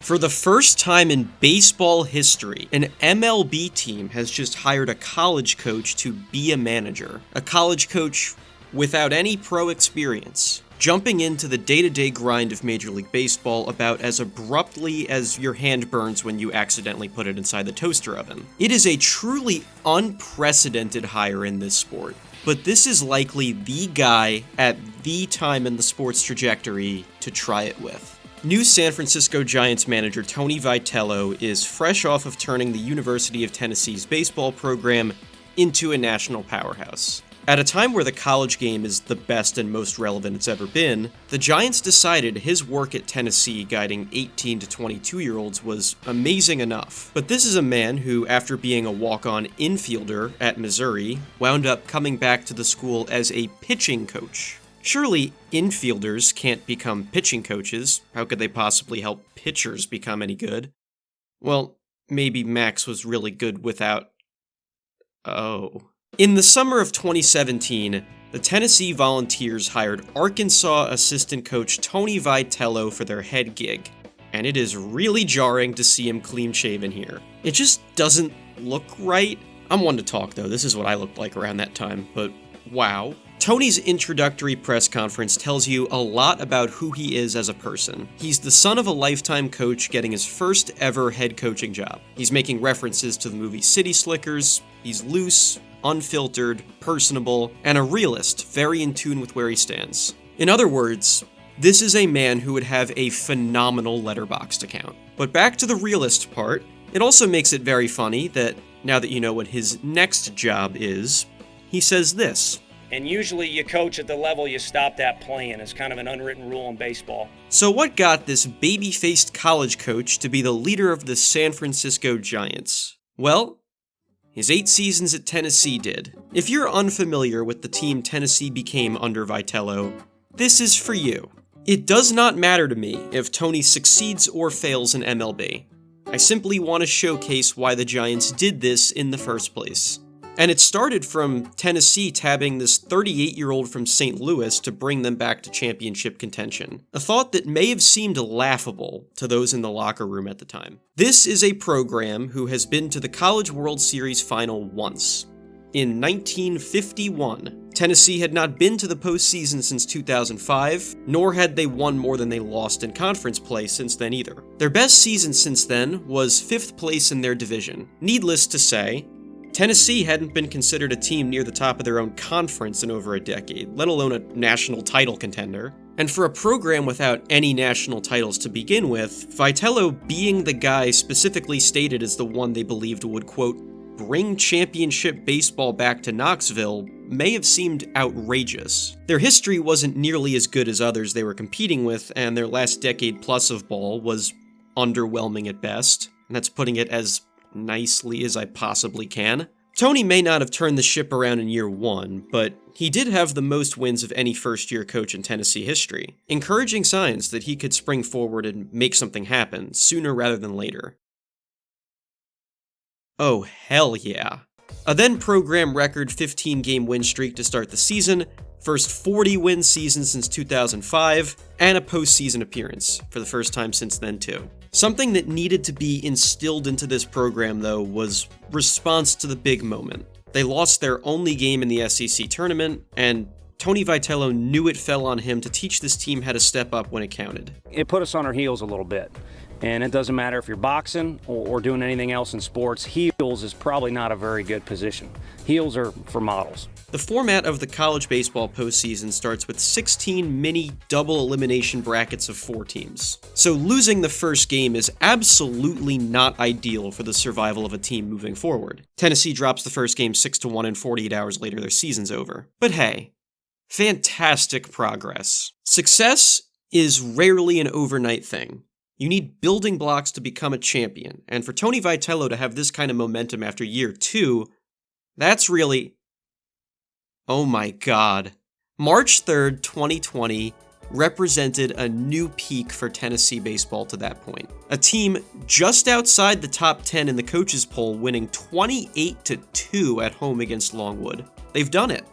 For the first time in baseball history, an MLB team has just hired a college coach to be a manager. A college coach without any pro experience, jumping into the day-to-day grind of Major League Baseball about as abruptly as your hand burns when you accidentally put it inside the toaster oven. It is a truly unprecedented hire in this sport, but this is likely the guy at the time in the sport's trajectory to try it with. New San Francisco Giants manager Tony Vitello is fresh off of turning the University of Tennessee's baseball program into a national powerhouse. At a time where the college game is the best and most relevant it's ever been, the Giants decided his work at Tennessee guiding 18 to 22-year-olds was amazing enough. But this is a man who, after being a walk-on infielder at Missouri, wound up coming back to the school as a pitching coach. Surely, infielders can't become pitching coaches. How could they possibly help pitchers become any good? Well, maybe Max was really good without... Oh. In the summer of 2017, the Tennessee Volunteers hired Arkansas assistant coach Tony Vitello for their head gig. And it is really jarring to see him clean-shaven here. It just doesn't look right. I'm one to talk, though. This is what I looked like around that time, but wow. Tony's introductory press conference tells you a lot about who he is as a person. He's the son of a lifetime coach getting his first ever head coaching job. He's making references to the movie City Slickers. He's loose, unfiltered, personable, and a realist, very in tune with where he stands. In other words, this is a man who would have a phenomenal Letterboxd account. But back to the realist part, it also makes it very funny that, now that you know what his next job is, he says this. And usually you coach at the level you stopped at playing. It's kind of an unwritten rule in baseball. So what got this baby-faced college coach to be the leader of the San Francisco Giants? Well, his 8 seasons at Tennessee did. If you're unfamiliar with the team Tennessee became under Vitello, this is for you. It does not matter to me if Tony succeeds or fails in MLB. I simply want to showcase why the Giants did this in the first place. And it started from Tennessee tabbing this 38-year-old from St. Louis to bring them back to championship contention. A thought that may have seemed laughable to those in the locker room at the time. This is a program who has been to the College World Series final once. In 1951, Tennessee had not been to the postseason since 2005, nor had they won more than they lost in conference play since then either. Their best season since then was 5th place in their division. Needless to say, Tennessee hadn't been considered a team near the top of their own conference in over a decade, let alone a national title contender. And for a program without any national titles to begin with, Vitello being the guy specifically stated as the one they believed would, quote, bring championship baseball back to Knoxville may have seemed outrageous. Their history wasn't nearly as good as others they were competing with, and their last decade plus of ball was underwhelming at best. And that's putting it as nicely as I possibly can. Tony may not have turned the ship around in year 1, but he did have the most wins of any first-year coach in Tennessee history, encouraging signs that he could spring forward and make something happen sooner rather than later. Oh, hell yeah. A then-program record 15-game win streak to start the season, first 40-win season since 2005, and a postseason appearance, for the first time since then too. Something that needed to be instilled into this program, though, was response to the big moment. They lost their only game in the SEC tournament, and Tony Vitello knew it fell on him to teach this team how to step up when it counted. It put us on our heels a little bit. And it doesn't matter if you're boxing or doing anything else in sports, heels is probably not a very good position. Heels are for models. The format of the college baseball postseason starts with 16 mini double elimination brackets of 4 teams. So losing the first game is absolutely not ideal for the survival of a team moving forward. Tennessee drops the first game 6-1 and 48 hours later their season's over. But hey, fantastic progress. Success is rarely an overnight thing. You need building blocks to become a champion, and for Tony Vitello to have this kind of momentum after year 2, that's really... Oh my god. March 3rd, 2020 represented a new peak for Tennessee baseball to that point. A team just outside the top 10 in the coaches poll winning 28-2 at home against Longwood. They've done it.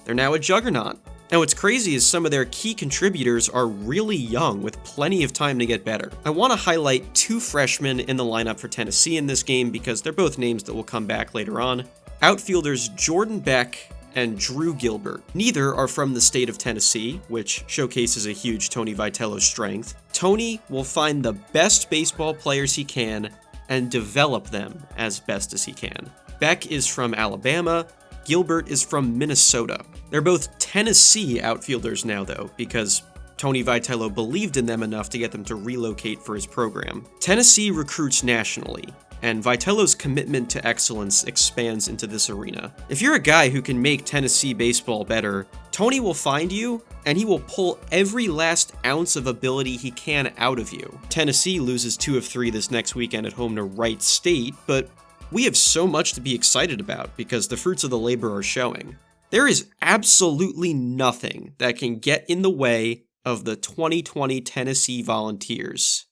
They're now a juggernaut. And what's crazy is some of their key contributors are really young with plenty of time to get better. I want to highlight 2 freshmen in the lineup for Tennessee in this game because they're both names that will come back later on. Outfielders Jordan Beck and Drew Gilbert. Neither are from the state of Tennessee, which showcases a huge Tony Vitello strength. Tony will find the best baseball players he can and develop them as best as he can. Beck is from Alabama, Gilbert is from Minnesota. They're both Tennessee outfielders now though, because Tony Vitello believed in them enough to get them to relocate for his program. Tennessee recruits nationally, and Vitello's commitment to excellence expands into this arena. If you're a guy who can make Tennessee baseball better, Tony will find you, and he will pull every last ounce of ability he can out of you. Tennessee loses 2 of 3 this next weekend at home to Wright State, but we have so much to be excited about because the fruits of the labor are showing. There is absolutely nothing that can get in the way of the 2020 Tennessee Volunteers.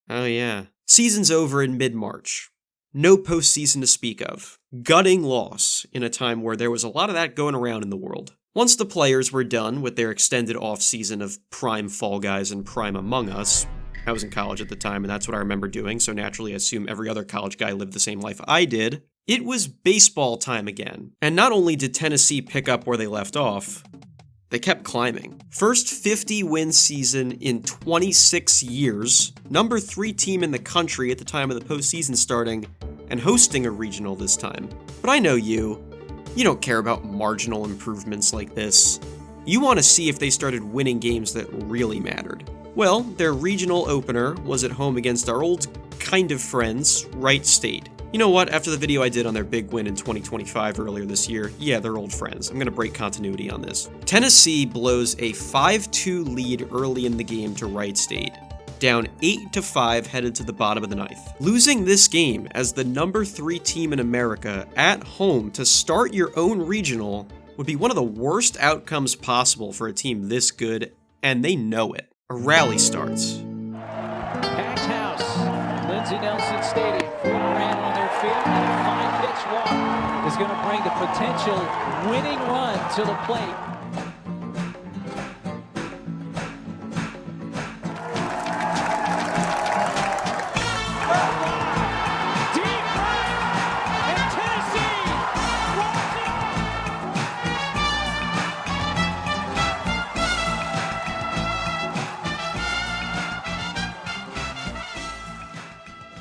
Oh yeah. Season's over in mid-March. No postseason to speak of. Gutting loss in a time where there was a lot of that going around in the world. Once the players were done with their extended off-season of prime Fall Guys and prime Among Us, I was in college at the time and that's what I remember doing, so naturally I assume every other college guy lived the same life I did. It was baseball time again. And not only did Tennessee pick up where they left off, they kept climbing. First 50-win season in 26 years, number 3 team in the country at the time of the postseason starting, and hosting a regional this time. But I know you don't care about marginal improvements like this. You want to see if they started winning games that really mattered. Well, their regional opener was at home against our old kind of friends, Wright State. You know what, after the video I did on their big win in 2025 earlier this year, yeah, they're old friends. I'm gonna break continuity on this. Tennessee blows a 5-2 lead early in the game to Wright State, down 8-5 headed to the bottom of the 9th. Losing this game as the number 3 team in America at home to start your own regional would be one of the worst outcomes possible for a team this good, and they know it. A rally starts. Packed house, Lindsey Nelson Stadium. 4 ran on their field, and a 5-pitch walk is going to bring the potential winning run to the plate. Deep right, and Tennessee walks it off.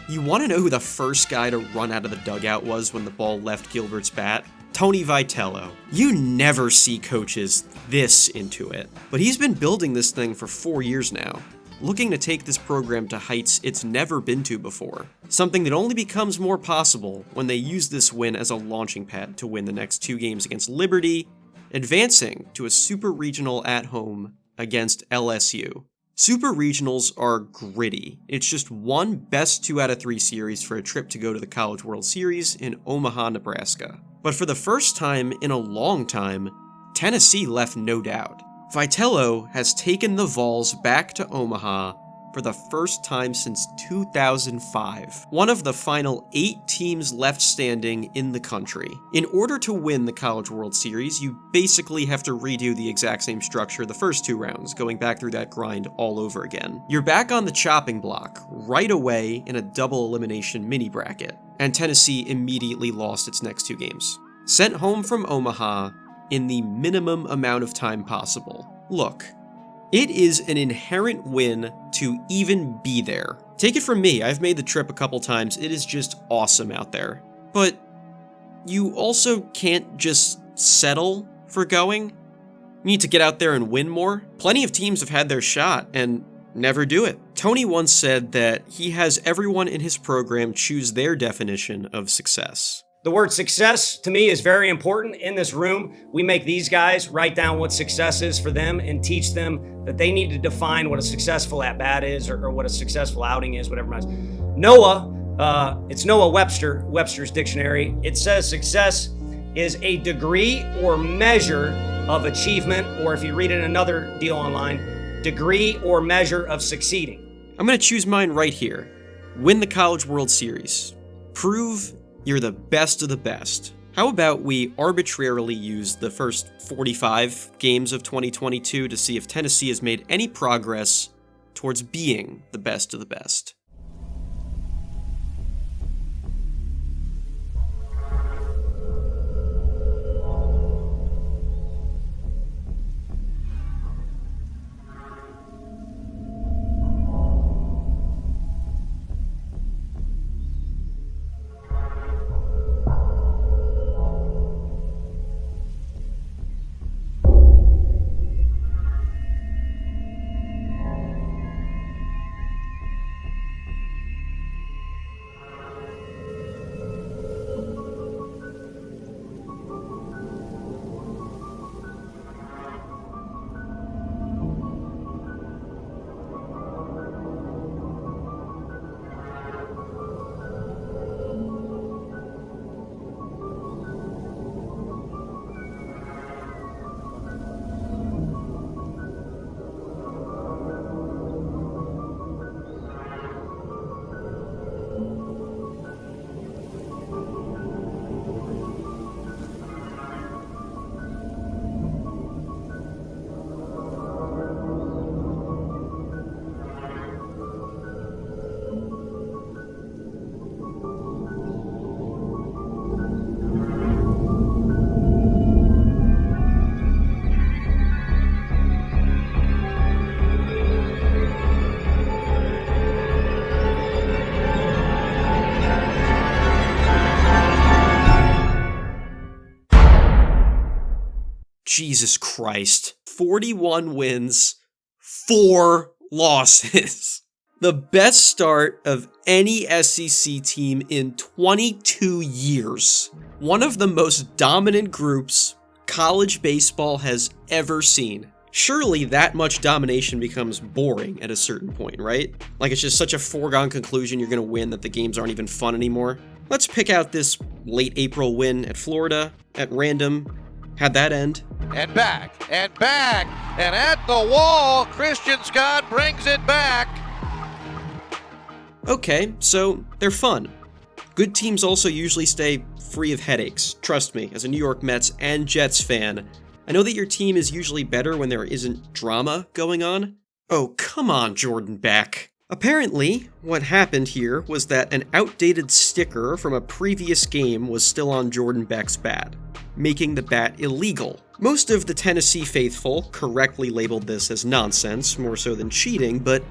You want to know who the first guy to run out of the dugout was when the ball left Gilbert's bat? Tony Vitello. You never see coaches this into it, but he's been building this thing for 4 years now, looking to take this program to heights it's never been to before. Something that only becomes more possible when they use this win as a launching pad to win the next 2 games against Liberty, advancing to a super regional at home against LSU. Super regionals are gritty. It's just one best 2 out of 3 series for a trip to go to the College World Series in Omaha, Nebraska. But for the first time in a long time, Tennessee left no doubt. Vitello has taken the Vols back to Omaha for the first time since 2005, one of the final 8 teams left standing in the country. In order to win the College World Series, you basically have to redo the exact same structure the first 2 rounds, going back through that grind all over again. You're back on the chopping block right away in a double elimination mini bracket, and Tennessee immediately lost its next 2 games. Sent home from Omaha in the minimum amount of time possible. Look, it is an inherent win to even be there. Take it from me, I've made the trip a couple times, it is just awesome out there. But you also can't just settle for going. You need to get out there and win more. Plenty of teams have had their shot and never do it. Tony once said that he has everyone in his program choose their definition of success. The word success to me is very important. In this room, we make these guys write down what success is for them and teach them that they need to define what a successful at-bat is or what a successful outing is, whatever it is. Noah, it's Noah Webster's dictionary. It says success is a degree or measure of achievement, or if you read it in another deal online, degree or measure of succeeding. I'm going to choose mine right here. Win the College World Series. Prove you're the best of the best. How about we arbitrarily use the first 45 games of 2022 to see if Tennessee has made any progress towards being the best of the best? Jesus Christ. 41 wins, 4 losses. The best start of any SEC team in 22 years. One of the most dominant groups college baseball has ever seen. Surely that much domination becomes boring at a certain point, right? Like it's just such a foregone conclusion you're going to win that the games aren't even fun anymore. Let's pick out this late April win at Florida at random. How'd that end? And back, and at the wall, Christian Scott brings it back. Okay, so they're fun. Good teams also usually stay free of headaches. Trust me, as a New York Mets and Jets fan, I know that your team is usually better when there isn't drama going on. Oh, come on, Jordan Beck. Apparently, what happened here was that an outdated sticker from a previous game was still on Jordan Beck's bat, making the bat illegal. Most of the Tennessee faithful correctly labeled this as nonsense, more so than cheating, but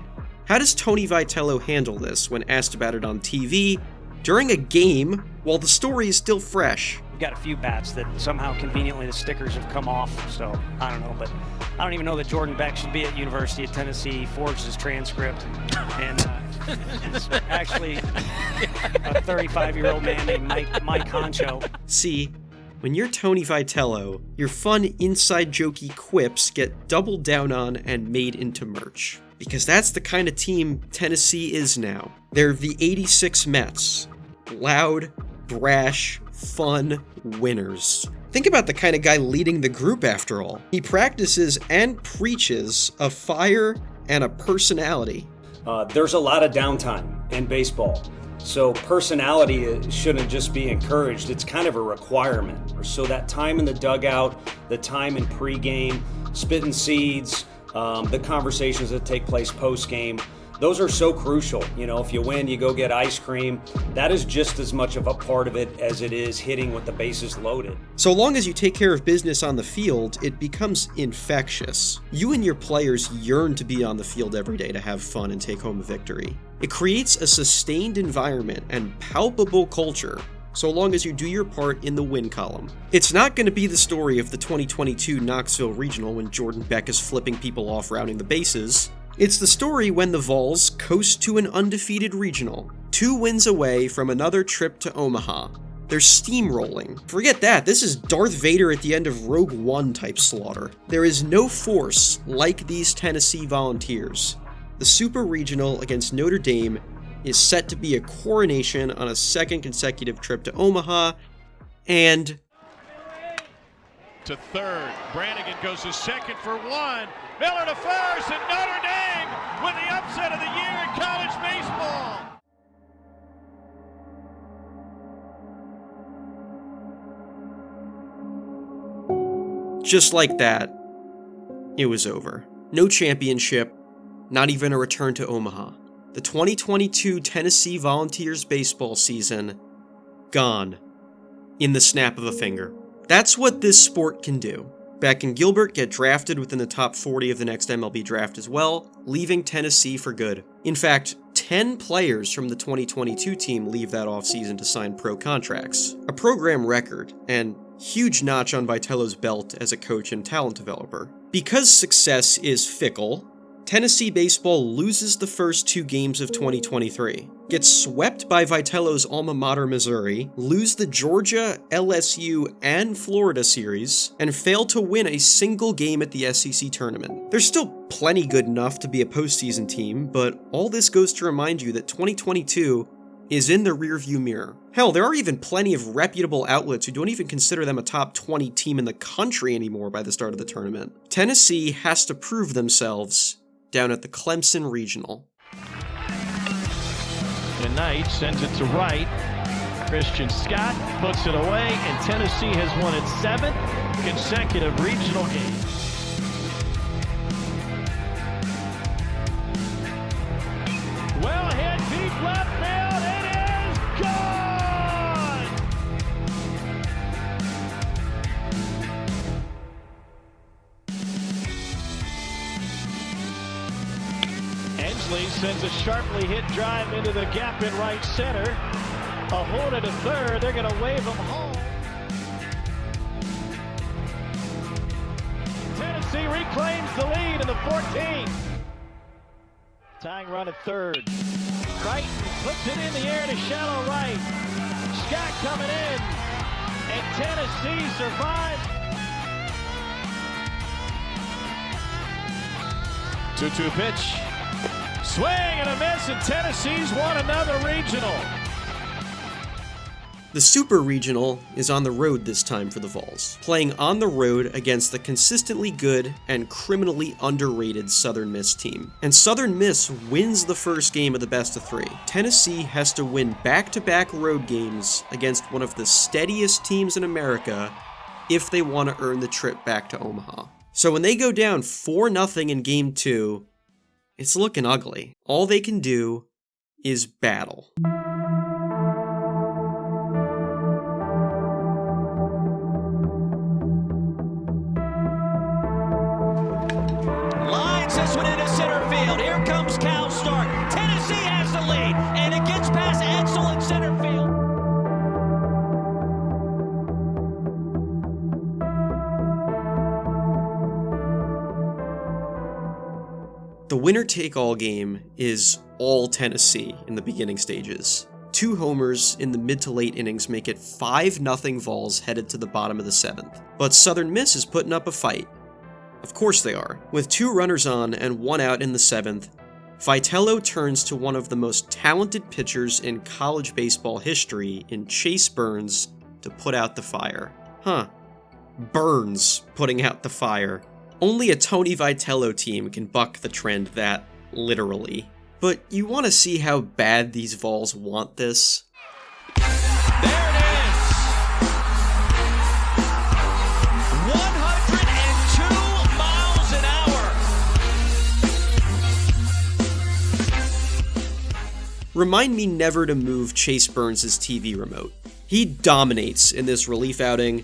how does Tony Vitello handle this when asked about it on TV during a game while the story is still fresh? We've got a few bats that somehow conveniently the stickers have come off, so I don't know, but I don't even know that Jordan Beck should be at University of Tennessee, forged his transcript, and it's actually a 35-year-old man named Mike Concho. See, when you're Tony Vitello, your fun inside jokey quips get doubled down on and made into merch. Because that's the kind of team Tennessee is now. They're the '86 Mets. Loud, brash, fun winners. Think about the kind of guy leading the group after all. He practices and preaches a fire and a personality. There's a lot of downtime in baseball. So personality shouldn't just be encouraged, it's kind of a requirement. So that time in the dugout, the time in pregame, spitting seeds, the conversations that take place post-game, those are so crucial. You know, if you win, you go get ice cream. That is just as much of a part of it as it is hitting with the bases loaded. So long as you take care of business on the field, it becomes infectious. You and your players yearn to be on the field every day to have fun and take home a victory. It creates a sustained environment and palpable culture, so long as you do your part in the win column. It's not going to be the story of the 2022 Knoxville Regional when Jordan Beck is flipping people off rounding the bases. It's the story when the Vols coast to an undefeated regional, 2 wins away from another trip to Omaha. They're steamrolling. Forget that, this is Darth Vader at the end of Rogue One type slaughter. There is no force like these Tennessee Volunteers. The Super Regional against Notre Dame is set to be a coronation on a second consecutive trip to Omaha, and to third. Brannigan goes to second for 1. Miller to first, and Notre Dame with the upset of the year in college baseball. Just like that, it was over. No championship, not even a return to Omaha. The 2022 Tennessee Volunteers baseball season, gone in the snap of a finger. That's what this sport can do. Beck and Gilbert get drafted within the top 40 of the next MLB draft as well, leaving Tennessee for good. In fact, 10 players from the 2022 team leave that offseason to sign pro contracts. A program record, and huge notch on Vitello's belt as a coach and talent developer. Because success is fickle, Tennessee baseball loses the first 2 games of 2023, gets swept by Vitello's alma mater Missouri, lose the Georgia, LSU, and Florida series, and fail to win a single game at the SEC tournament. They're still plenty good enough to be a postseason team, but all this goes to remind you that 2022 is in the rearview mirror. Hell, there are even plenty of reputable outlets who don't even consider them a top 20 team in the country anymore by the start of the tournament. Tennessee has to prove themselves down at the Clemson Regional. And Knight sends it to right. Christian Scott puts it away, and Tennessee has won its 7th consecutive regional game. Well hit, deep left field, it is gone! Hensley sends a sharply hit drive into the gap in right center. A hold at a third, they're going to wave him home. Tennessee reclaims the lead in the 14th. Tying run at third. Crichton puts it in the air to shallow right. Scott coming in, and Tennessee survives. 2-2 pitch. Swing and a miss, and Tennessee's won another regional. The Super Regional is on the road this time for the Vols, playing on the road against the consistently good and criminally underrated Southern Miss team. And Southern Miss wins the first game of the best of 3. Tennessee has to win back-to-back road games against one of the steadiest teams in America if they want to earn the trip back to Omaha. So when they go down 4-0 in Game 2, it's looking ugly. All they can do is battle. Lines this one into center field. Here comes Cal Stark. Tennessee has the lead, and it gets past Edsel in center field. The winner-take-all game is all Tennessee in the beginning stages. 2 homers in the mid to late innings make it 5-0 Vols headed to the bottom of the 7th. But Southern Miss is putting up a fight. Of course they are. With 2 runners on and 1 out in the 7th, Vitello turns to one of the most talented pitchers in college baseball history in Chase Burns to put out the fire. Burns putting out the fire. Only a Tony Vitello team can buck the trend that literally. But you want to see how bad these Vols want this? There it is. 102 miles an hour. Remind me never to move Chase Burns' TV remote. He dominates in this relief outing.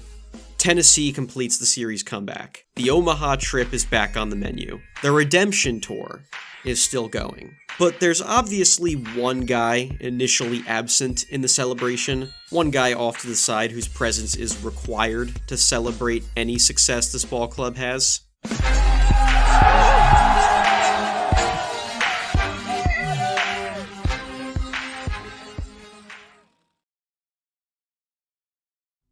Tennessee completes the series comeback. The Omaha trip is back on the menu. The redemption tour is still going. But there's obviously one guy initially absent in the celebration, one guy off to the side whose presence is required to celebrate any success this ball club has.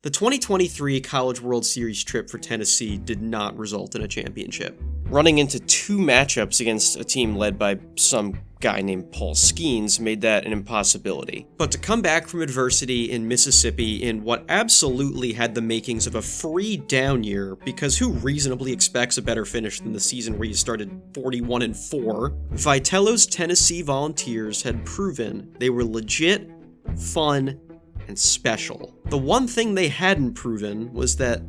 The 2023 College World Series trip for Tennessee did not result in a championship. Running into 2 matchups against a team led by some guy named Paul Skeens made that an impossibility. But to come back from adversity in Mississippi in what absolutely had the makings of a free down year, because who reasonably expects a better finish than the season where you started 41-4, Vitello's Tennessee Volunteers had proven they were legit, fun, and special. The one thing they hadn't proven was that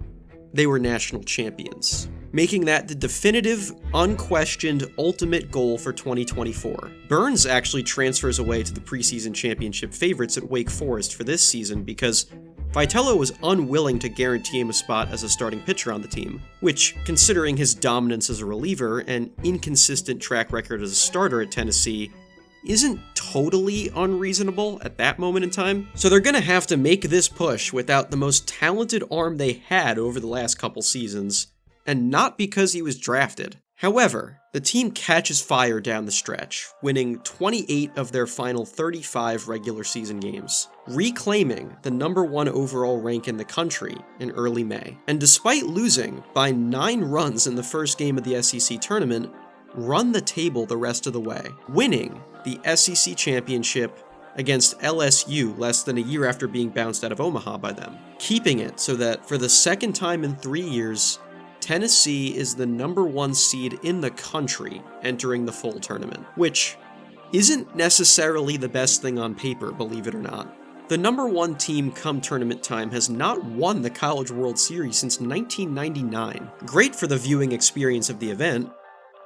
they were national champions, making that the definitive, unquestioned, ultimate goal for 2024. Burns actually transfers away to the preseason championship favorites at Wake Forest for this season because Vitello was unwilling to guarantee him a spot as a starting pitcher on the team, which, considering his dominance as a reliever and inconsistent track record as a starter at Tennessee, isn't totally unreasonable at that moment in time. So they're gonna have to make this push without the most talented arm they had over the last couple seasons, and not because he was drafted. However, the team catches fire down the stretch, winning 28 of their final 35 regular season games, reclaiming the #1 overall rank in the country in early May. And despite losing by 9 runs in the first game of the SEC tournament, run the table the rest of the way, winning the SEC championship against LSU less than a year after being bounced out of Omaha by them, keeping it so that for the second time in 3 years, Tennessee is the #1 seed in the country entering the full tournament, which isn't necessarily the best thing on paper, believe it or not. The #1 team come tournament time has not won the College World Series since 1999. Great for the viewing experience of the event,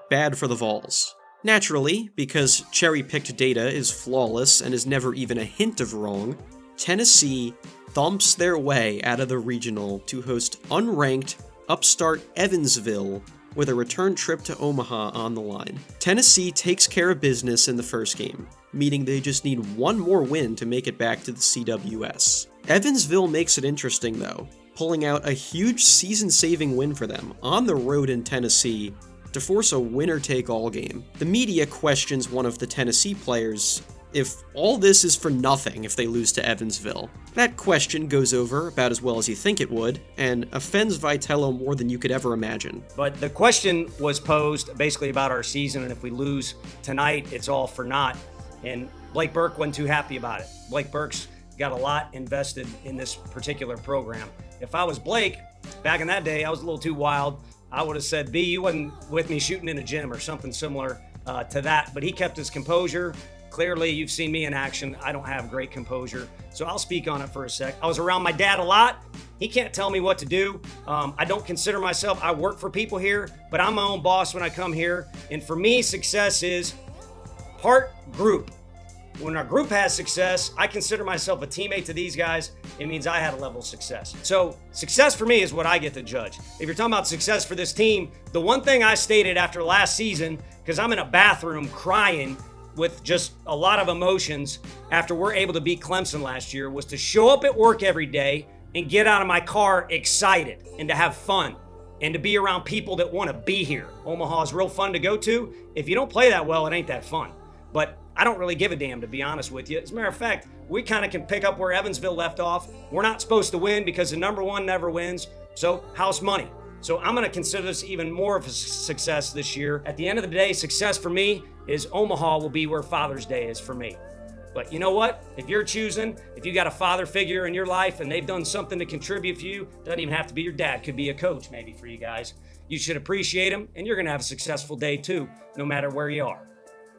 bad for the Vols. Naturally, because cherry-picked data is flawless and is never even a hint of wrong, Tennessee thumps their way out of the regional to host unranked upstart Evansville with a return trip to Omaha on the line. Tennessee takes care of business in the first game, meaning they just need one more win to make it back to the CWS. Evansville makes it interesting though, pulling out a huge season-saving win for them on the road in Tennessee to force a winner-take-all game. The media questions one of the Tennessee players if all this is for nothing if they lose to Evansville. That question goes over about as well as you think it would, and offends Vitello more than you could ever imagine. But the question was posed basically about our season, and if we lose tonight, it's all for naught. And Blake Burke wasn't too happy about it. Blake Burke's got a lot invested in this particular program. If I was Blake, back in that day, I was a little too wild. I would have said, B, you wasn't with me shooting in a gym or something similar to that. But he kept his composure. Clearly, you've seen me in action. I don't have great composure, so I'll speak on it for a sec. I was around my dad a lot. He can't tell me what to do. I don't consider myself, I work for people here, but I'm my own boss when I come here. And for me, success is part group. When our group has success, I consider myself a teammate to these guys. It means I had a level of success. So success for me is what I get to judge. If you're talking about success for this team, the one thing I stated after last season, because I'm in a bathroom crying with just a lot of emotions after we're able to beat Clemson last year, was to show up at work every day and get out of my car excited and to have fun and to be around people that want to be here. Omaha is real fun to go to. If you don't play that well, it ain't that fun. But I don't really give a damn, to be honest with you. As a matter of fact, we kind of can pick up where Evansville left off. We're not supposed to win because the #1 never wins. So house money. So I'm going to consider this even more of a success this year. At the end of the day, success for me is Omaha will be where Father's Day is for me. But you know what? If you're choosing, if you got a father figure in your life and they've done something to contribute for you, doesn't even have to be your dad, could be a coach maybe for you guys. You should appreciate them, and you're going to have a successful day too, no matter where you are.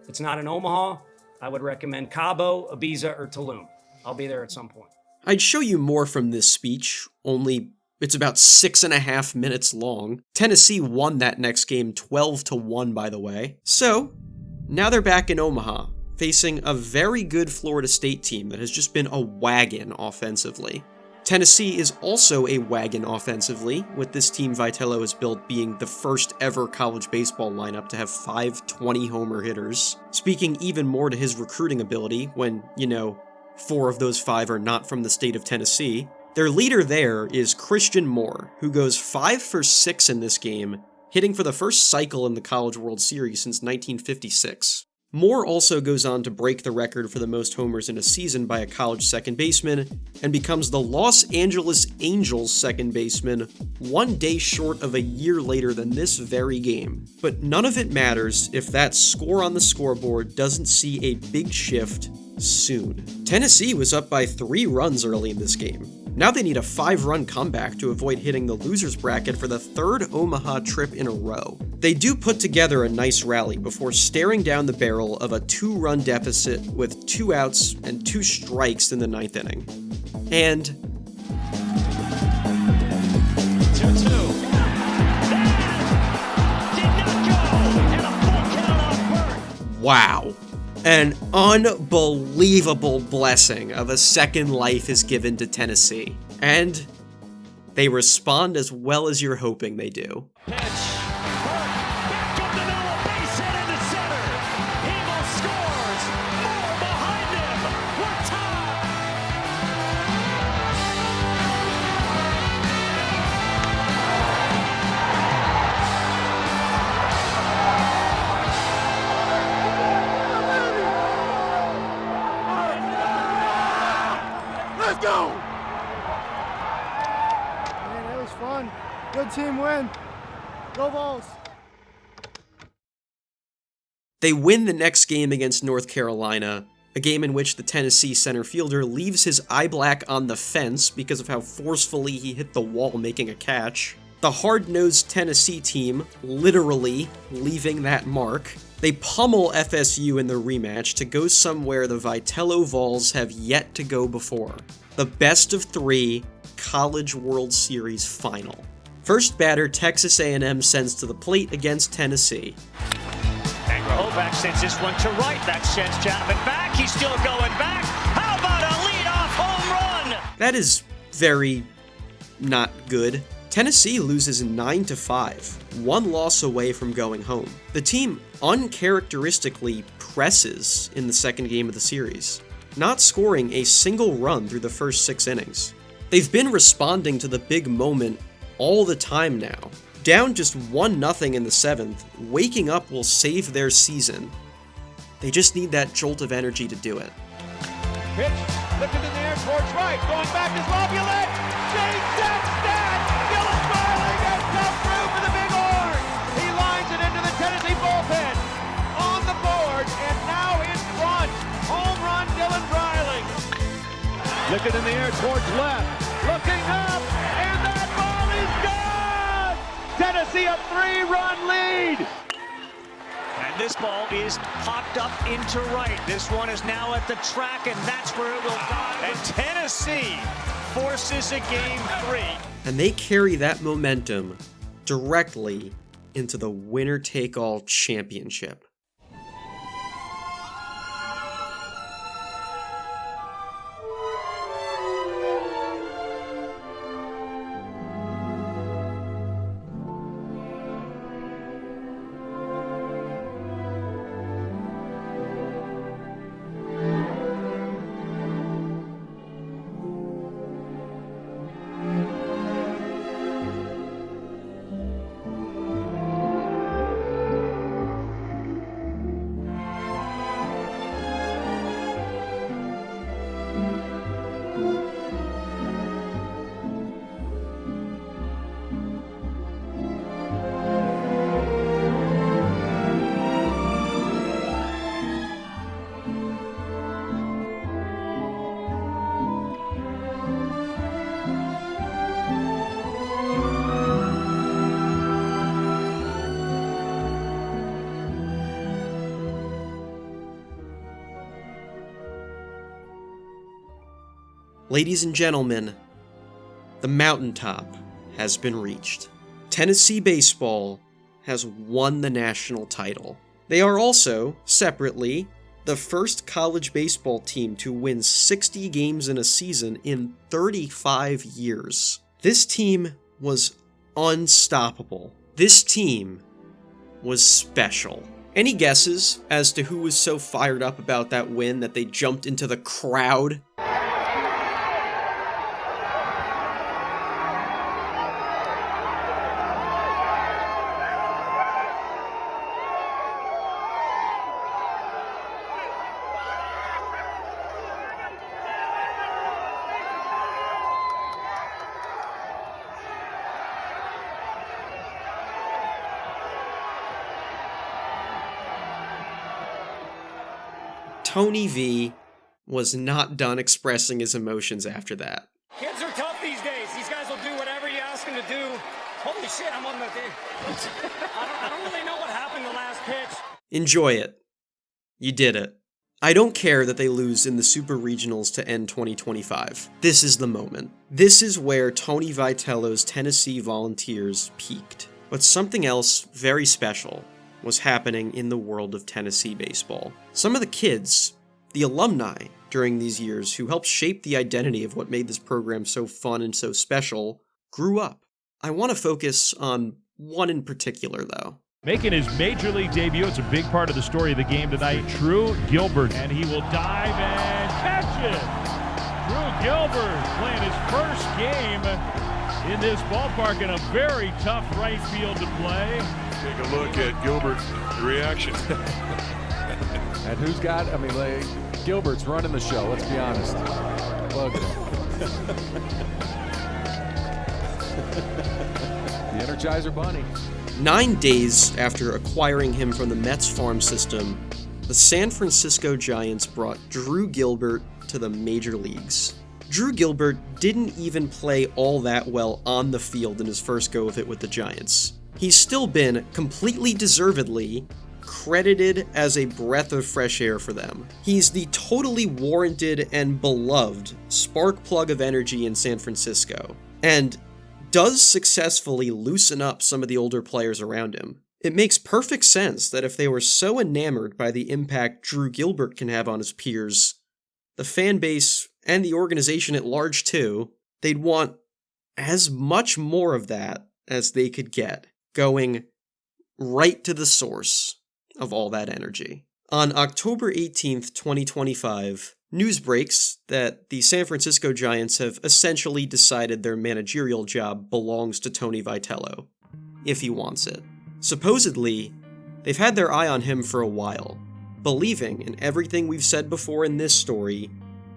If it's not in Omaha, I would recommend Cabo, Ibiza, or Tulum. I'll be there at some point. I'd show you more from this speech, only it's about 6.5 minutes long. Tennessee won that next game 12-1, by the way. So, now they're back in Omaha, facing a very good Florida State team that has just been a wagon offensively. Tennessee is also a wagon offensively, with this team Vitello has built being the first ever college baseball lineup to have 5 20-homer hitters, speaking even more to his recruiting ability when, 4 of those 5 are not from the state of Tennessee. Their leader there is Christian Moore, who goes 5 for 6 in this game, hitting for the first cycle in the College World Series since 1956. Moore also goes on to break the record for the most homers in a season by a college second baseman, and becomes the Los Angeles Angels second baseman 1 day short of a year later than this very game. But none of it matters if that score on the scoreboard doesn't see a big shift soon. Tennessee was up by 3 runs early in this game. Now they need a 5-run comeback to avoid hitting the loser's bracket for the 3rd Omaha trip in a row. They do put together a nice rally before staring down the barrel of a 2-run deficit with 2 outs and 2 strikes in the 9th inning. And 2-2. Wow. An unbelievable blessing of a second life is given to Tennessee. And they respond as well as you're hoping they do. Pitch. Back up the middle. Base hit into center. Eagle scores. More behind him. We're tied. Let's go! Man, it was fun. Good team win. Go Vols. They win the next game against North Carolina, a game in which the Tennessee center fielder leaves his eye black on the fence because of how forcefully he hit the wall making a catch. The hard-nosed Tennessee team literally leaving that mark. They pummel FSU in the rematch to go somewhere the Vitello Vols have yet to go before. The best of 3 College World Series final. First batter Texas A&M sends to the plate against Tennessee. And Grahovac sends this one to right. That sends Chapman back. He's still going back. How about a leadoff home run? That is very not good. Tennessee loses 9-5, one loss away from going home. The team uncharacteristically presses in the second game of the series, not scoring a single run through the first 6 innings. They've been responding to the big moment all the time now. Down just 1-0 in the 7th, waking up will save their season. They just need that jolt of energy to do it. Pitch, lifted in the air towards right, going back is Laviolette, Chase that, Dylan Riley has come through for the Big Horn. He lines it into the Tennessee bullpen, on the board, and now in front, home run Dylan Riley. Lifted in the air towards left, looking up, and that ball is gone! Tennessee a 3-run lead. And this ball is popped up into right. This one is now at the track, and that's where it will die. And Tennessee forces a game 3. And they carry that momentum directly into the winner-take-all championship. Ladies and gentlemen, the mountaintop has been reached. Tennessee baseball has won the national title. They are also, separately, the first college baseball team to win 60 games in a season in 35 years. This team was unstoppable. This team was special. Any guesses as to who was so fired up about that win that they jumped into the crowd? Tony V was not done expressing his emotions after that. Kids are tough these days. These guys will do whatever you ask them to do. Holy shit, I'm on the thing. I don't really know what happened the last pitch. Enjoy it. You did it. I don't care that they lose in the Super Regionals to end 2025. This is the moment. This is where Tony Vitello's Tennessee Volunteers peaked. But something else very special was happening in the world of Tennessee baseball. Some of the kids, the alumni during these years who helped shape the identity of what made this program so fun and so special, grew up. I want to focus on one in particular, though. Making his major league debut, it's a big part of the story of the game tonight, Drew Gilbert. And he will dive and catch it. Drew Gilbert playing his first game in this ballpark in a very tough right field to play. Take a look at Gilbert's reaction. And who's got, Gilbert's running the show, let's be honest. Look at him. The Energizer Bunny. 9 days after acquiring him from the Mets farm system, the San Francisco Giants brought Drew Gilbert to the major leagues. Drew Gilbert didn't even play all that well on the field in his first go of it with the Giants. He's still been, completely deservedly, credited as a breath of fresh air for them. He's the totally warranted and beloved spark plug of energy in San Francisco, and does successfully loosen up some of the older players around him. It makes perfect sense that if they were so enamored by the impact Drew Gilbert can have on his peers, the fan base and the organization at large too, they'd want as much more of that as they could get, going right to the source of all that energy. On October 18th, 2025, news breaks that the San Francisco Giants have essentially decided their managerial job belongs to Tony Vitello, if he wants it. Supposedly, they've had their eye on him for a while, believing in everything we've said before in this story,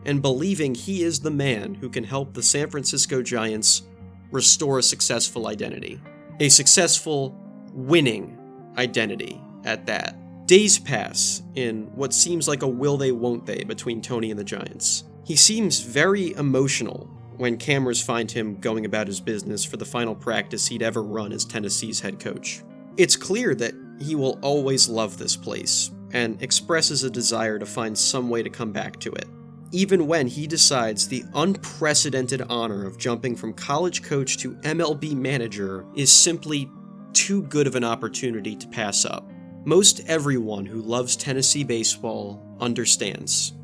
and believing he is the man who can help the San Francisco Giants restore a successful identity. A successful, winning identity at that. Days pass in what seems like a will they won't they between Tony and the Giants. He seems very emotional when cameras find him going about his business for the final practice he'd ever run as Tennessee's head coach. It's clear that he will always love this place, and expresses a desire to find some way to come back to it, even when he decides the unprecedented honor of jumping from college coach to MLB manager is simply too good of an opportunity to pass up. Most everyone who loves Tennessee baseball understands.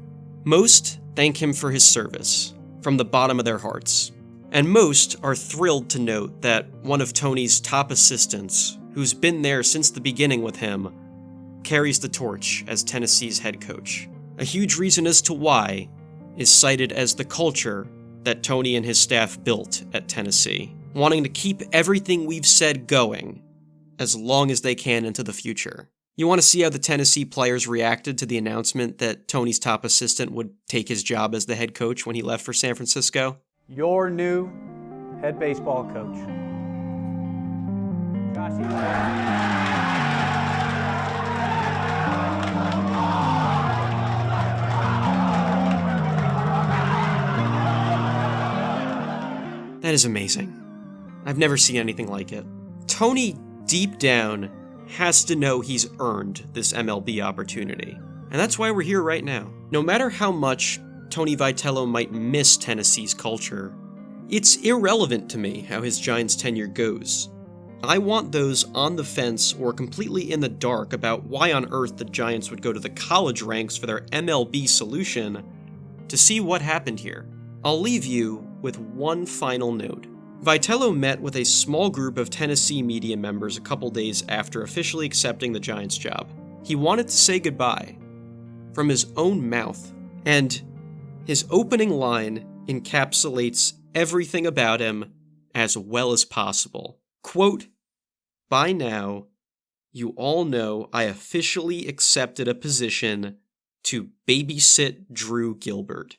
Most thank him for his service, from the bottom of their hearts. And most are thrilled to note that one of Tony's top assistants, who's been there since the beginning with him, carries the torch as Tennessee's head coach. A huge reason as to why is cited as the culture that Tony and his staff built at Tennessee, wanting to keep everything we've said going as long as they can into the future. You want to see how the Tennessee players reacted to the announcement that Tony's top assistant would take his job as the head coach when he left for San Francisco? Your new head baseball coach. That is amazing. I've never seen anything like it. Tony, deep down, has to know he's earned this MLB opportunity. And that's why we're here right now. No matter how much Tony Vitello might miss Tennessee's culture, it's irrelevant to me how his Giants tenure goes. I want those on the fence or completely in the dark about why on earth the Giants would go to the college ranks for their MLB solution to see what happened here. I'll leave you with one final note. Vitello met with a small group of Tennessee media members a couple days after officially accepting the Giants job. He wanted to say goodbye from his own mouth, and his opening line encapsulates everything about him as well as possible. Quote, "By now, you all know I officially accepted a position to babysit Drew Gilbert."